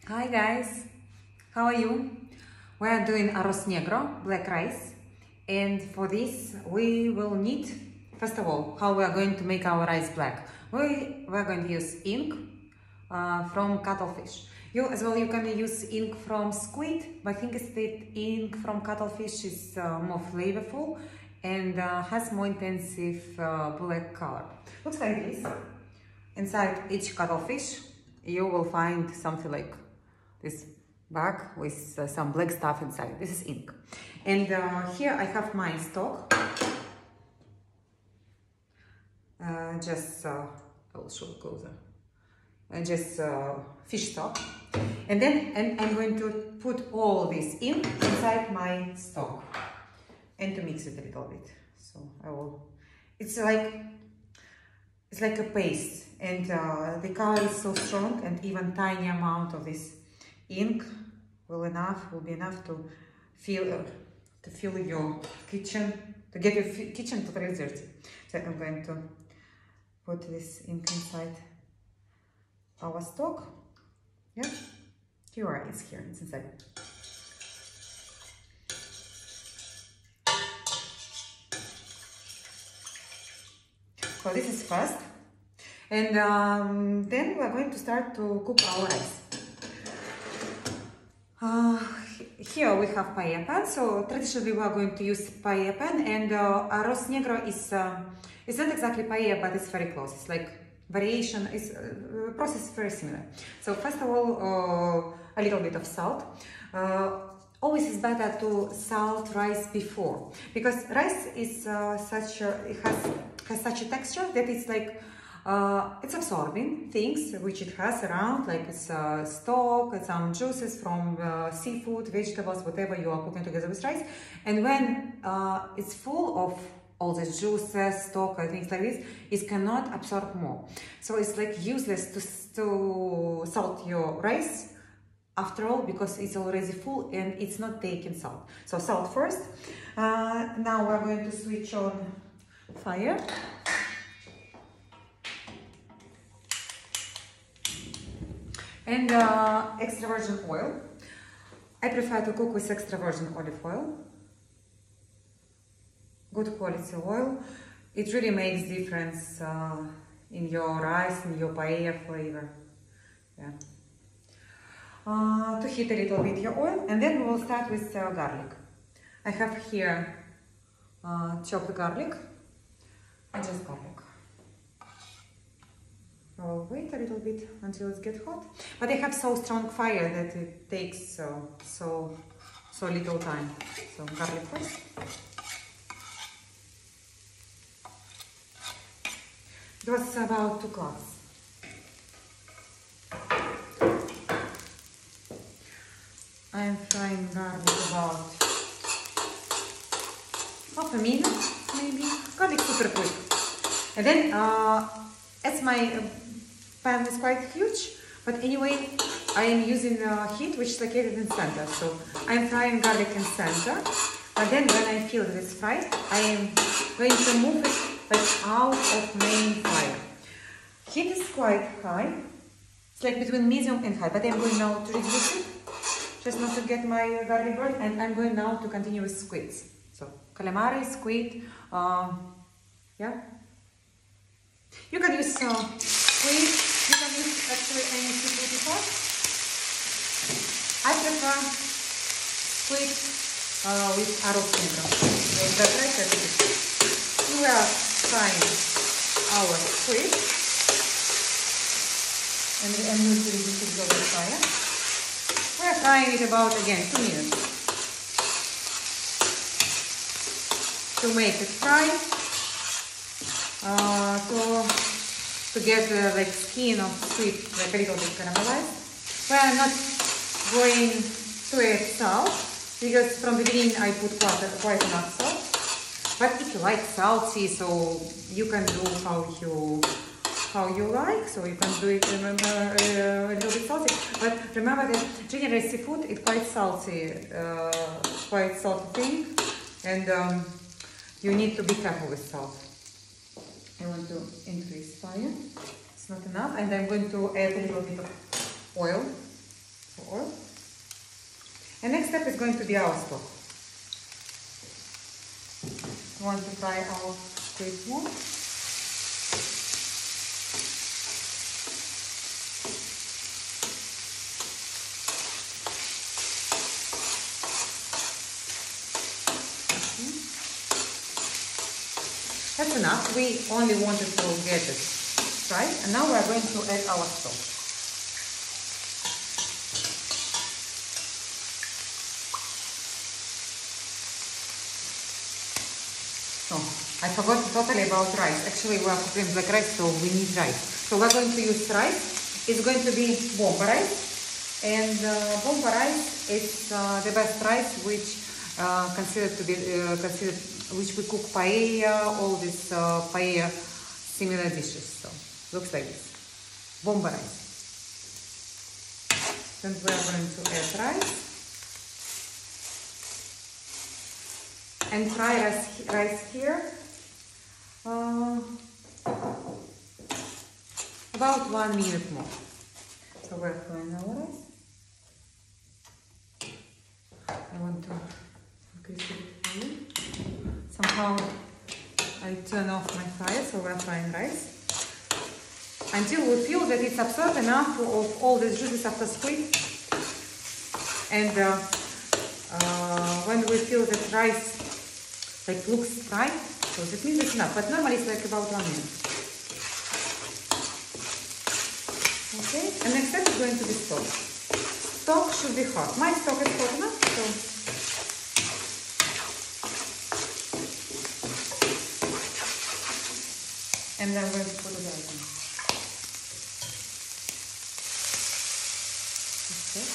Hi guys, how are you? We are doing arroz negro, black rice, and for this we will need, first of all, how we are going to make our rice black. We are going to use ink from cuttlefish. You can use ink from squid, but I think that ink from cuttlefish is more flavorful and has more intensive black color. Looks like this. Inside each cuttlefish you will find something like this bag with some black stuff inside. This is ink. And here I have my stock. I will show it closer. Just fish stock. And then I'm going to put all this ink inside my stock and to mix it a little bit. So I will, it's like a paste, and the color is so strong, and even tiny amount of this ink will be enough to fill your kitchen, to get your kitchen totally dirty. So I'm going to put this ink inside our stock. Yeah, it's here, it's inside. So this is fast, and then we are going to start to cook our rice. Here we have paella pan. So traditionally we are going to use paella pan, and arroz negro is it's not exactly paella, but it's very close. It's like variation. Is process is very similar. So first of all, a little bit of salt. Always is better to salt rice before, because rice is it has such a texture that it's like it's absorbing things which it has around, like it's stock, some juices from seafood, vegetables, whatever you are cooking together with rice. And when it's full of all the juices, stock, and things like this, it cannot absorb more. So it's like useless to salt your rice after all, because it's already full and it's not taking salt. So salt first. Now we're going to switch on fire. And extra virgin oil. I prefer to cook with extra virgin olive oil. Good quality oil. It really makes difference in your rice, in your paella flavor. Yeah. To heat a little bit your oil, and then we will start with garlic. I have here chopped garlic and just garlic. I'll wait a little bit until it gets hot, but I have so strong fire that it takes so little time. So garlic first. It was about 2 cloves. I am frying garlic about half a minute, maybe. Garlic super quick. And then, as my pan is quite huge, but anyway, I am using heat which is located in center. So I am frying garlic in center. But then when I feel that it's fried, I am going to move it like out of main fire. Heat is quite high. It's like between medium and high, but I'm going now to reduce it, just not to get my garlic burned, and I'm going now to continue with squids. So calamari, squid, yeah. You can use squid, you can use actually any seafood you have. I prefer squid with arroz negro. We are frying our squid, and I'm going to reduce it over the fire. We are frying it about, again, 2 minutes to make it fry, to get like skin of squid like a little bit caramelized. We are not going to add salt, because from the beginning I put quite enough salt. But if you like salty, so you can do how you like, so you can do it a little bit salty. But remember that generally seafood is quite salty thing, and you need to be careful with salt. I want to increase fire. It's not enough, and I'm going to add a little bit of oil. for oil. And next step is going to be our stock. We want to fry our squid more. That's enough. We only wanted to get it fried, and now we are going to add our stock. So I forgot totally about rice. Actually, we are cooking black rice, so we need rice. So we're going to use rice. It's going to be bomba rice, and bomba rice is the best rice which considered to be which we cook paella, all these paella similar dishes. So looks like this, bomba rice. Then we are going to add rice and fry rice here about 1 minute more. So we're frying our rice. I want to increase it. Somehow I turn off my fire, so we're frying rice until we feel that it's absorbed enough of all the juices of the squid. And when we feel that rice like looks fried, so that means it's enough. But normally it's like about 1 minute. Okay, and next step is going to be stock. Stock should be hot. My stock is hot enough, so. And then we're going to put it in. Okay.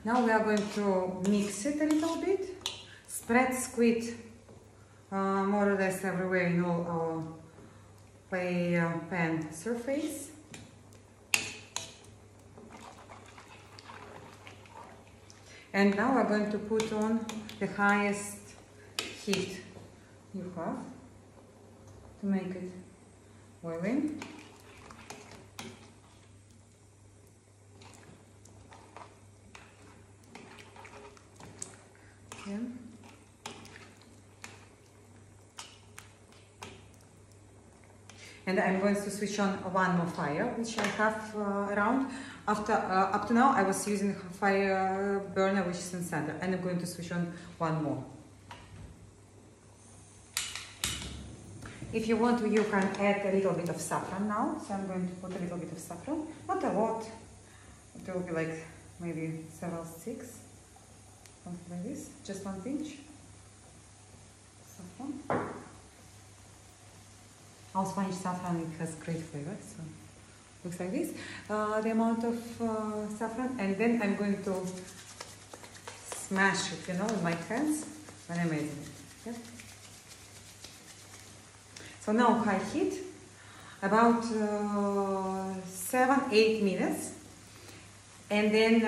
Now we are going to mix it a little bit. Spread squid more or less everywhere in all our pan surface. And now we're going to put on the highest heat you have to make it boiling. Okay. And I'm going to switch on one more fire, which I have around. Up to now, I was using a fire burner, which is in center, and I'm going to switch on one more. If you want to, you can add a little bit of saffron now. So I'm going to put a little bit of saffron, not a lot. It will be like maybe several sticks, something like this, just 1 pinch. Saffron. All Spanish saffron, it has great flavor, so looks like this. The amount of saffron, and then I'm going to smash it, you know, in my hands when I'm making it. Yeah? So now high heat, about 7-8 minutes, and then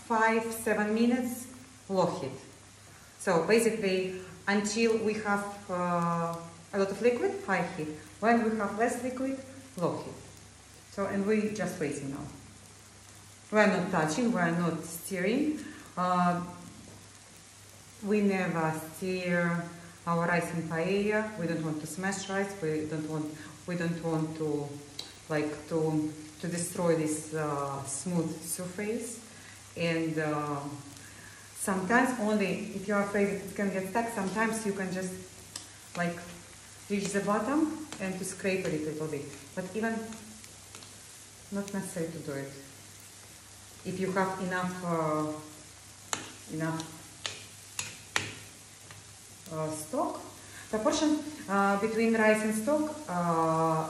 5-7 minutes low heat. So basically until we have a lot of liquid, high heat. When we have less liquid, low heat. So, and we're just waiting now. We're not touching, we're not stirring. We never stir our rice in paella. We don't want to smash rice. We don't want to like to destroy this smooth surface. And sometimes only if you are afraid that it can get stuck, sometimes you can just like reach the bottom and to scrape a little bit. But even not necessary to do it. If you have enough stock, proportion between rice and stock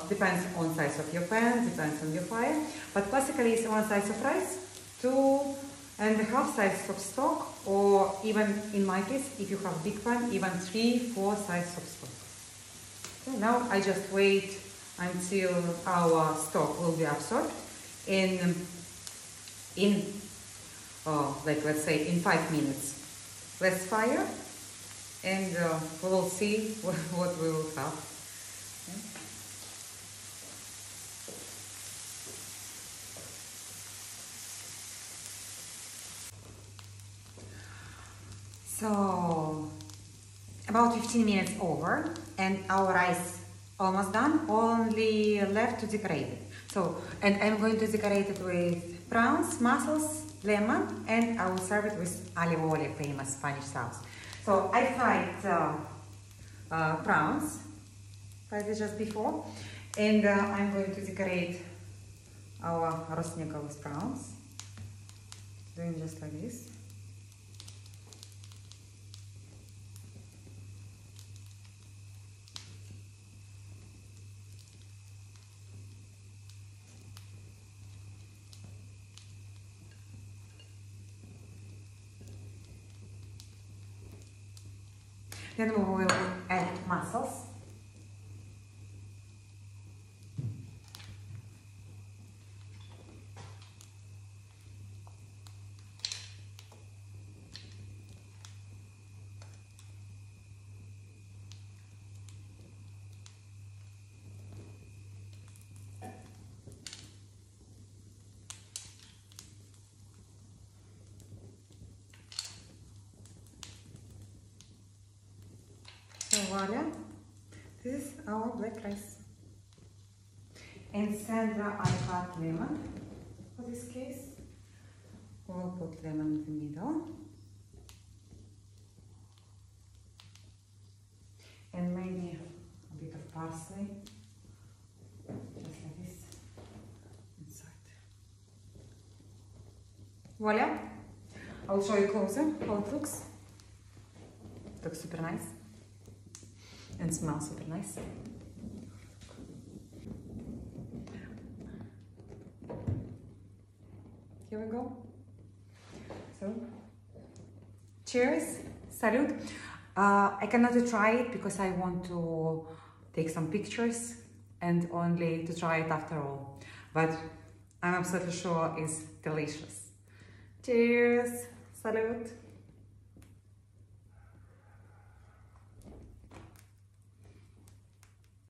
depends on size of your pan, depends on your fire. But classically, it's 1 size of rice, 2.5 sizes of stock, or even in my case, if you have big pan, even 3-4 sizes of stock. Okay, now I just wait until our stock will be absorbed in like let's say in 5 minutes. Less fire, and we will see what we will have. So about 15 minutes over, and our rice almost done, only left to decorate it. So, and I'm going to decorate it with prawns, mussels, lemon, and I will serve it with alioli, famous Spanish sauce. So I fried prawns, fried it just before, and I'm going to decorate our arroz negro with prawns, doing just like this. Then we will add mussels. So voila, this is our black rice. And Sandra, I cut lemon for this case. We'll put lemon in the middle. And maybe a bit of parsley, just like this, inside. Voila! I'll show you closer how it looks. It looks super nice. And smells super nice. Here we go. So, cheers, salute. I cannot try it because I want to take some pictures and only to try it after all. But I'm absolutely sure it's delicious. Cheers, salute.